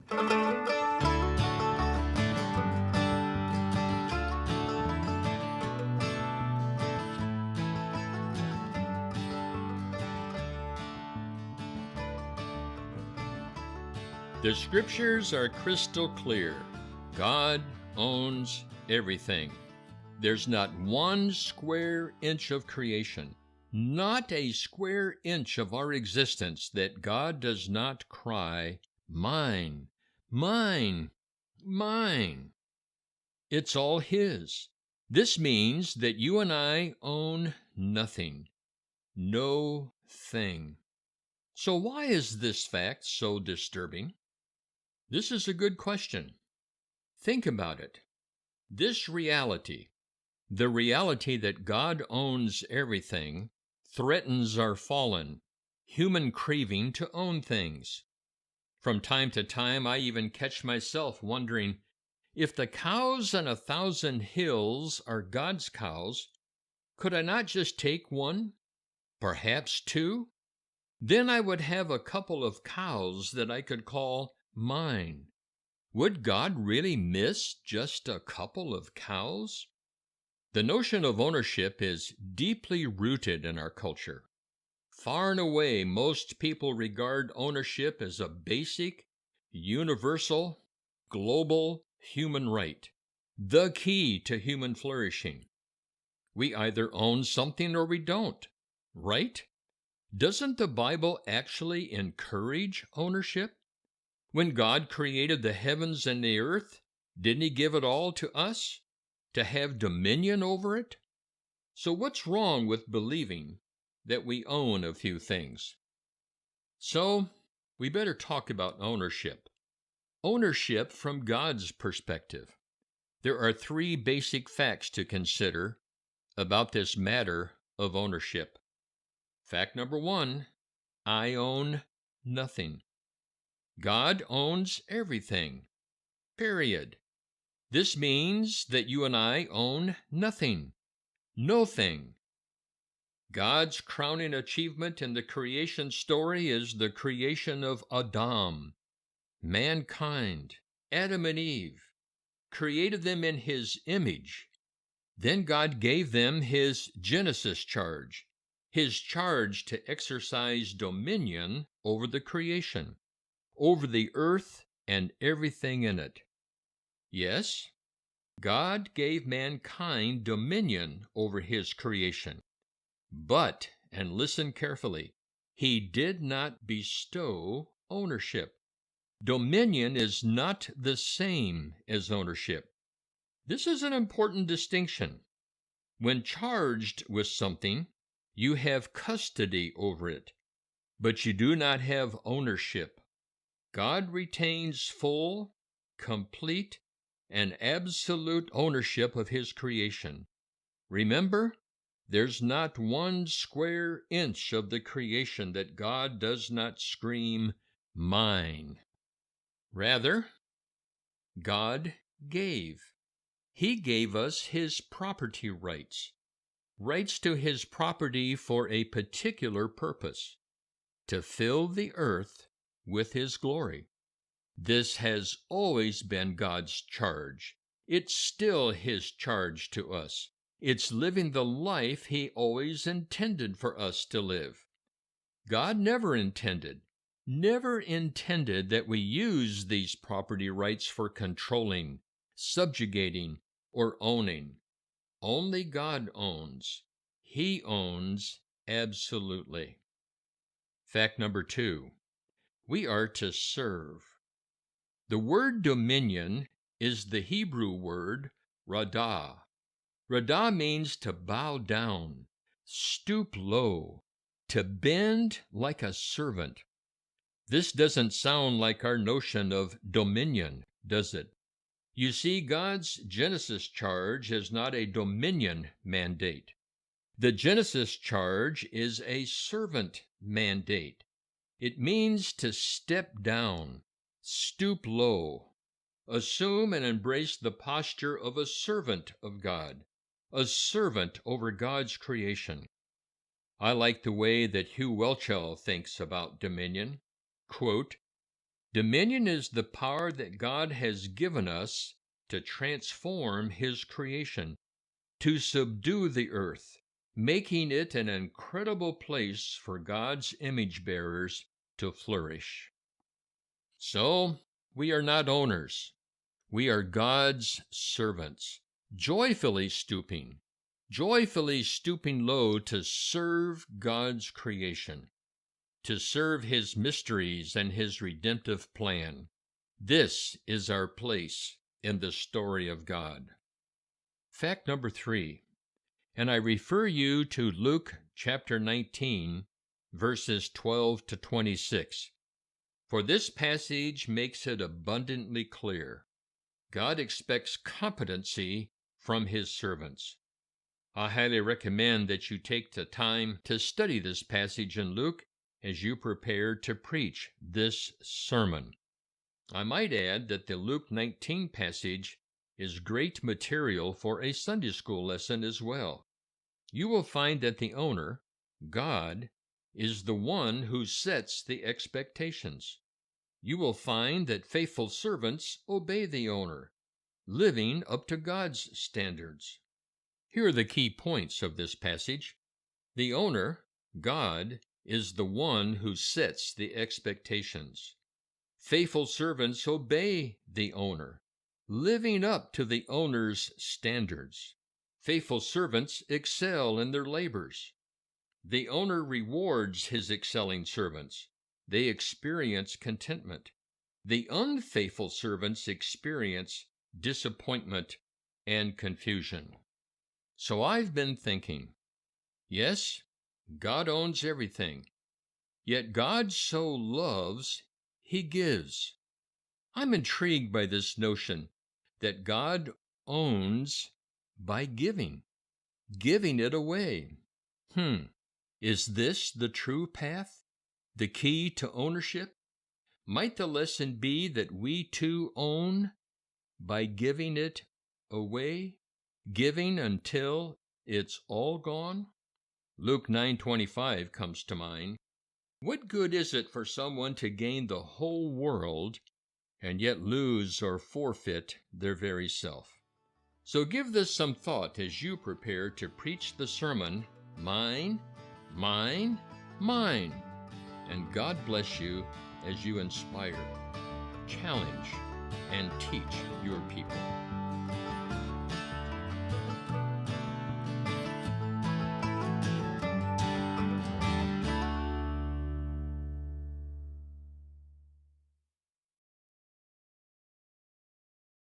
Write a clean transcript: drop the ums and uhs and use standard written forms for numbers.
The scriptures are crystal clear. God owns everything. There's not one square inch of creation, not a square inch of our existence that God does not cry, "Mine, mine, mine." It's all His. This means that you and I own nothing, no thing. So why is this fact so disturbing? This is a good question. Think about it. This reality, the reality that God owns everything, threatens our fallen, human craving to own things. From time to time, I even catch myself wondering, if the cows on 1,000 hills are God's cows, could I not just take one, perhaps two? Then I would have a couple of cows that I could call mine. Would God really miss just a couple of cows? The notion of ownership is deeply rooted in our culture. Far and away, most people regard ownership as a basic, universal, global human right, the key to human flourishing. We either own something or we don't, right? Doesn't the Bible actually encourage ownership? When God created the heavens and the earth, didn't He give it all to us to have dominion over it? So what's wrong with believing that we own a few things? So we better talk about ownership. Ownership from God's perspective. There are three basic facts to consider about this matter of ownership. Fact number one, I own nothing. God owns everything. Period. This means that you and I own nothing. No thing. God's crowning achievement in the creation story is the creation of Adam, mankind, Adam and Eve, created them in His image. Then God gave them His Genesis charge, His charge to exercise dominion over the creation, over the earth and everything in it. Yes, God gave mankind dominion over His creation. But, and listen carefully, He did not bestow ownership. Dominion is not the same as ownership. This is an important distinction. When charged with something, you have custody over it, but you do not have ownership. God retains full, complete, and absolute ownership of His creation. Remember, there's not one square inch of the creation that God does not scream, "Mine." Rather, God gave. He gave us His property rights, rights to His property for a particular purpose, to fill the earth with His glory. This has always been God's charge. It's still His charge to us. It's living the life He always intended for us to live. God never intended that we use these property rights for controlling, subjugating, or owning. Only God owns. He owns absolutely. Fact number two, we are to serve. The word dominion is the Hebrew word radah. Radah means to bow down, stoop low, to bend like a servant. This doesn't sound like our notion of dominion, does it? You see, God's Genesis charge is not a dominion mandate. The Genesis charge is a servant mandate. It means to step down, stoop low, assume and embrace the posture of a servant of God, a servant over God's creation. I like the way that Hugh Welchel thinks about dominion. Quote, Dominion is the power that God has given us to transform His creation, to subdue the earth, making it an incredible place for God's image bearers to flourish. So, we are not owners. We are God's servants, joyfully stooping low to serve God's creation, to serve His mysteries and His redemptive plan. This is our place in the story of God. Fact number 3, and I refer you to Luke chapter 19, verses 12 to 26, for this passage makes it abundantly clear. God expects competency from His servants. I highly recommend that you take the time to study this passage in Luke as you prepare to preach this sermon. I might add that the Luke 19 passage is great material for a Sunday school lesson as well. You will find that the owner, God, is the one who sets the expectations. You will find that faithful servants obey the owner, living up to God's standards. Here are the key points of this passage. The owner, God, is the one who sets the expectations. Faithful servants obey the owner, living up to the owner's standards. Faithful servants excel in their labors. The owner rewards his excelling servants. They experience contentment. The unfaithful servants experience disappointment and confusion. So I've been thinking, yes, God owns everything, yet God so loves, He gives. I'm intrigued by this notion that God owns by giving it away. Is this the true path? The key to ownership? Might the lesson be that we too own by giving it away? Giving until it's all gone? Luke 9:25 comes to mind. What good is it for someone to gain the whole world and yet lose or forfeit their very self? So give this some thought as you prepare to preach the sermon, Mine, Mine, Mine. And God bless you as you inspire, challenge, and teach your people.